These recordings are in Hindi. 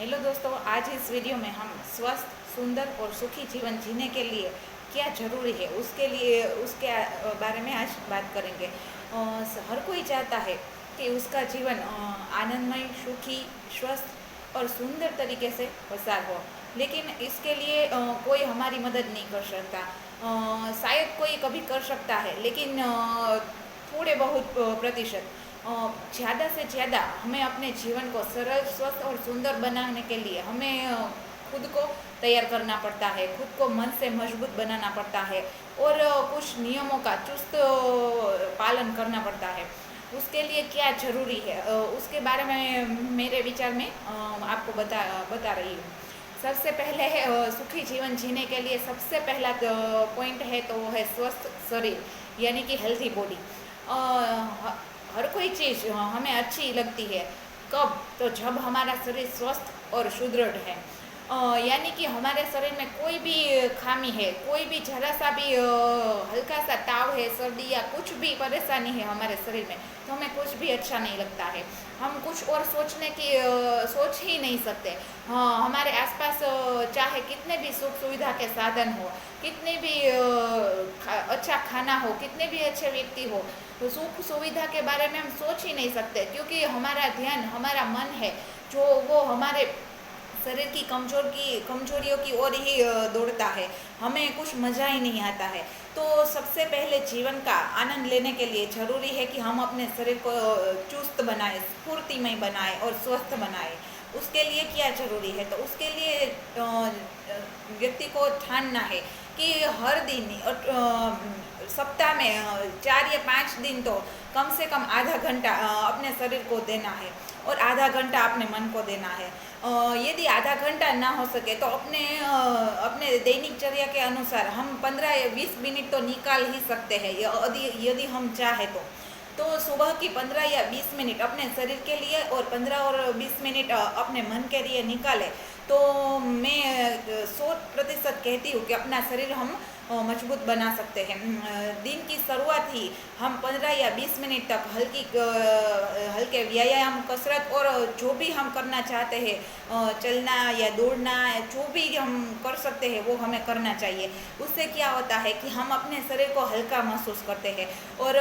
हेलो दोस्तों, आज इस वीडियो में हम स्वस्थ, सुंदर और सुखी जीवन जीने के लिए क्या ज़रूरी है उसके बारे में आज बात करेंगे। हर कोई चाहता है कि उसका जीवन आनंदमय, सुखी, स्वस्थ और सुंदर तरीके से पसार हो, लेकिन इसके लिए कोई हमारी मदद नहीं कर सकता। शायद कोई कभी कर सकता है, लेकिन थोड़े बहुत प्रतिशत। ज़्यादा से ज़्यादा हमें अपने जीवन को सरल, स्वस्थ और सुंदर बनाने के लिए हमें खुद को तैयार करना पड़ता है, खुद को मन से मजबूत बनाना पड़ता है और कुछ नियमों का चुस्त पालन करना पड़ता है। उसके लिए क्या ज़रूरी है, उसके बारे में मेरे विचार में आपको बता रही हूँ। सबसे पहले है सुखी जीवन जीने के लिए सबसे पहला पॉइंट है तो वो है स्वस्थ शरीर, यानी कि हेल्थी बॉडी। हर कोई चीज़ हमें अच्छी लगती है कब, तो जब हमारा शरीर स्वस्थ और सुदृढ़ है। यानी कि हमारे शरीर में कोई भी खामी है, कोई भी जरा सा भी हल्का सा ताव है, सर्दी या कुछ भी परेशानी है हमारे शरीर में, तो हमें कुछ भी अच्छा नहीं लगता है। हम कुछ और सोचने की सोच ही नहीं सकते। हाँ, हमारे आसपास चाहे कितने भी सुख सुविधा के साधन हो, कितने भी अच्छा खाना हो, कितने भी अच्छे व्यक्ति हो, तो सुख सुविधा के बारे में हम सोच ही नहीं सकते, क्योंकि हमारा ध्यान, हमारा मन है जो वो हमारे शरीर की कमजोरियों की ओर ही दौड़ता है। हमें कुछ मज़ा ही नहीं आता है। तो सबसे पहले जीवन का आनंद लेने के लिए ज़रूरी है कि हम अपने शरीर को चुस्त बनाए, स्फूर्तिमय बनाए और स्वस्थ बनाए। उसके लिए क्या ज़रूरी है, तो उसके लिए व्यक्ति को ठानना है कि हर दिन सप्ताह में 4 या 5 दिन तो कम से कम आधा घंटा अपने शरीर को देना है और आधा घंटा अपने मन को देना है। यदि आधा घंटा ना हो सके तो अपने दैनिक चर्या के अनुसार हम 15 या 20 मिनट तो निकाल ही सकते हैं, यदि हम चाहे तो सुबह की 15 या 20 मिनट अपने शरीर के लिए और 15 और 20 मिनट अपने मन के लिए निकाले, तो मैं 100% कहती हूँ कि अपना शरीर हम मजबूत बना सकते हैं। दिन की शुरुआत ही हम 15 या 20 मिनट तक हल्के व्यायाम, कसरत और जो भी हम करना चाहते हैं, चलना या दौड़ना, जो भी हम कर सकते हैं वो हमें करना चाहिए। उससे क्या होता है कि हम अपने शरीर को हल्का महसूस करते हैं और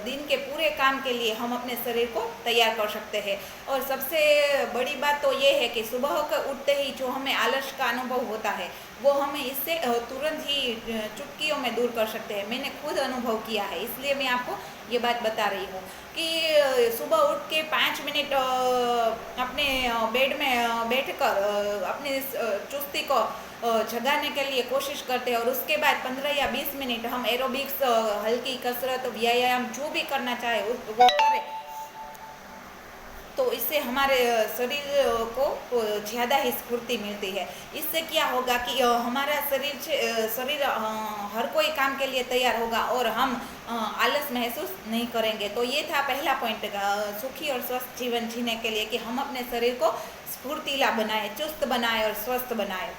दिन के पूरे काम के लिए हम अपने शरीर को तैयार कर सकते हैं। और सबसे बड़ी बात तो ये है कि सुबह को उठते ही जो हमें आलस का अनुभव होता है, वो हमें इससे तुरंत ही चुटकियों में दूर कर सकते हैं। मैंने खुद अनुभव किया है, इसलिए मैं आपको ये बात बता रही हूँ कि सुबह उठ के 5 मिनट अपने बेड में बैठकर अपनी चुस्ती को जगाने के लिए कोशिश करते हैं और उसके बाद 15 या 20 मिनट हम एरोबिक्स, हल्की कसरत, व्यायाम जो भी करना चाहे वो करें, तो इससे हमारे शरीर को ज़्यादा ही स्फूर्ति मिलती है। इससे क्या होगा कि हमारा शरीर हर कोई काम के लिए तैयार होगा और हम आलस महसूस नहीं करेंगे। तो ये था पहला पॉइंट, सुखी और स्वस्थ जीवन जीने के लिए, कि हम अपने शरीर को स्फूर्तिला बनाए, चुस्त बनाए और स्वस्थ बनाए।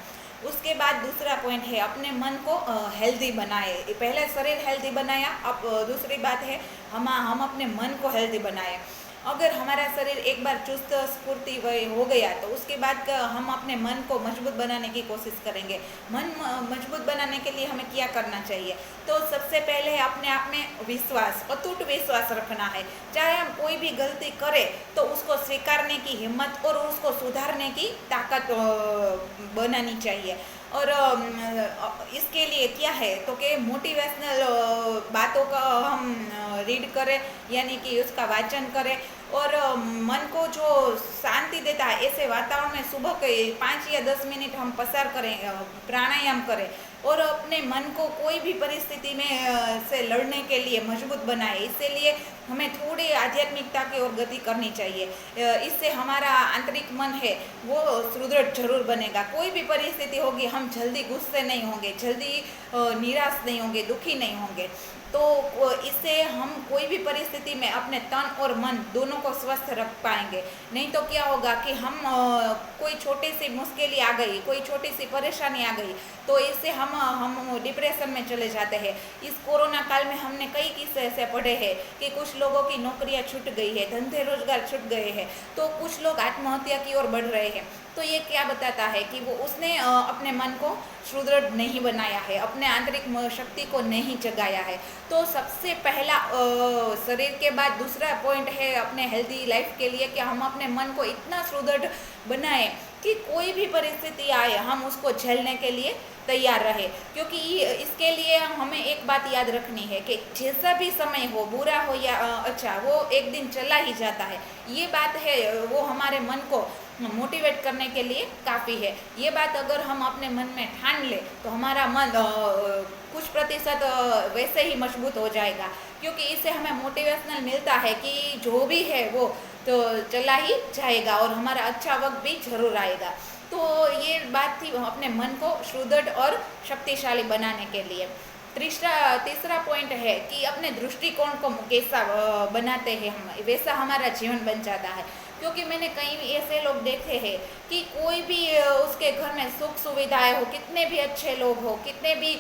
उसके बाद दूसरा पॉइंट है अपने मन को हेल्दी बनाए। पहले शरीर हेल्दी बनाया, अब दूसरी बात है हम अपने मन को हेल्दी बनाए। अगर हमारा शरीर एक बार चुस्त स्फूर्ति हो गया, तो उसके बाद हम अपने मन को मजबूत बनाने की कोशिश करेंगे। मन मजबूत बनाने के लिए हमें क्या करना चाहिए, तो सबसे पहले अपने आप में विश्वास, अटूट विश्वास रखना है। चाहे हम कोई भी गलती करें तो उसको स्वीकारने की हिम्मत और उसको सुधारने की ताकत बनानी चाहिए। और इसके लिए क्या है, तो कि मोटिवेशनल बातों का हम रीड करें, यानी कि उसका वाचन करें और मन को जो शांति देता है ऐसे वातावरण में सुबह के 5 या 10 मिनट हम पसार करें, प्राणायाम करें और अपने मन को कोई भी परिस्थिति में से लड़ने के लिए मजबूत बनाए। इसलिए हमें थोड़ी आध्यात्मिकता की ओर गति करनी चाहिए। इससे हमारा आंतरिक मन है वो सुदृढ़ जरूर बनेगा। कोई भी परिस्थिति होगी, हम जल्दी गुस्से नहीं होंगे, जल्दी निराश नहीं होंगे, दुखी नहीं होंगे। तो इससे हम कोई भी परिस्थिति में अपने तन और मन दोनों को स्वस्थ रख पाएंगे। नहीं तो क्या होगा कि हम कोई छोटी सी मुश्किल आ गई, कोई छोटी सी परेशानी आ गई, तो इससे हम डिप्रेशन में चले जाते हैं। इस कोरोना काल में हमने कई किस्से ऐसे पढ़े हैं कि कुछ लोगों की नौकरियां छूट गई है, धंधे रोजगार छूट गए हैं, तो कुछ लोग आत्महत्या की ओर बढ़ रहे हैं। तो ये क्या बताता है कि वो उसने अपने मन को सुदृढ़ नहीं बनाया है, अपने आंतरिक शक्ति को नहीं जगाया है। तो सबसे पहला शरीर के बाद दूसरा पॉइंट है अपने हेल्दी लाइफ के लिए कि हम अपने मन को इतना सुदृढ़ बनाएं कि कोई भी परिस्थिति आए हम उसको झेलने के लिए तैयार रहे। क्योंकि इसके लिए हमें एक बात याद रखनी है कि जैसा भी समय हो, बुरा हो या अच्छा, वो एक दिन चला ही जाता है। ये बात है, वो हमारे मन को मोटिवेट करने के लिए काफ़ी है। ये बात अगर हम अपने मन में ठान ले तो हमारा मन कुछ प्रतिशत वैसे ही मजबूत हो जाएगा, क्योंकि इससे हमें मोटिवेशनल मिलता है कि जो भी है वो तो चला ही जाएगा और हमारा अच्छा वक्त भी जरूर आएगा। तो ये बात थी अपने मन को सुदृढ़ और शक्तिशाली बनाने के लिए। तीसरा पॉइंट है कि अपने दृष्टिकोण को कैसा बनाते हैं हम, वैसा हमारा जीवन बन जाता है। क्योंकि मैंने कई ऐसे लोग देखे हैं कि कोई भी उसके घर में सुख सुविधाएं हो, कितने भी अच्छे लोग हो, कितने भी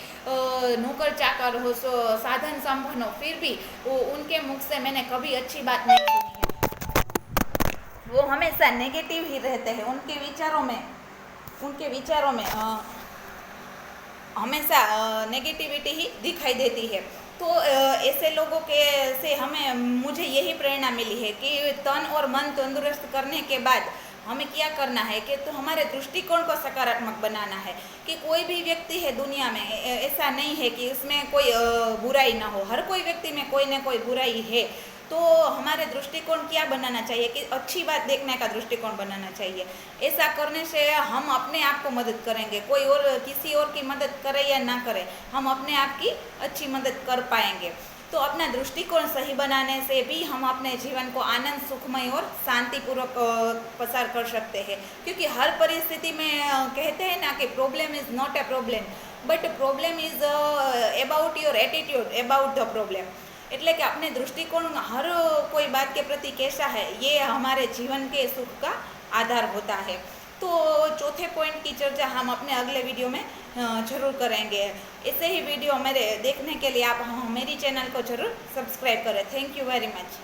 नौकर चाकर हो, साधन संपन्न हो, फिर भी उनके मुख से मैंने कभी अच्छी बात नहीं सुनी है। वो हमेशा नेगेटिव ही रहते हैं। उनके विचारों में हमेशा नेगेटिविटी ही दिखाई देती है। तो ऐसे लोगों के से मुझे यही प्रेरणा मिली है कि तन और मन तंदुरुस्त करने के बाद हमें क्या करना है कि तो हमारे दृष्टिकोण को सकारात्मक बनाना है। कि कोई भी व्यक्ति है दुनिया में, ऐसा नहीं है कि उसमें कोई बुराई ना हो, हर कोई व्यक्ति में कोई ना कोई बुराई है। तो हमारे दृष्टिकोण क्या बनाना चाहिए कि अच्छी बात देखने का दृष्टिकोण बनाना चाहिए। ऐसा करने से हम अपने आप को मदद करेंगे, कोई और किसी और की मदद करे या ना करे, हम अपने आप की अच्छी मदद कर पाएंगे। तो अपना दृष्टिकोण सही बनाने से भी हम अपने जीवन को आनंद, सुखमय और शांतिपूर्वक पसार कर सकते हैं। क्योंकि हर परिस्थिति में कहते हैं ना कि problem is not a problem, but problem is about your attitude about the problem. એટલે કે अपने दृष्टिकोण हर कोई बात के प्रति कैसा है, ये हमारे जीवन के सुख का आधार होता है। तो चौथे पॉइंट की चर्चा हम अपने अगले वीडियो में ज़रूर करेंगे। ऐसे ही वीडियो मेरे देखने के लिए आप मेरी चैनल को ज़रूर सब्सक्राइब करें। Thank you very much.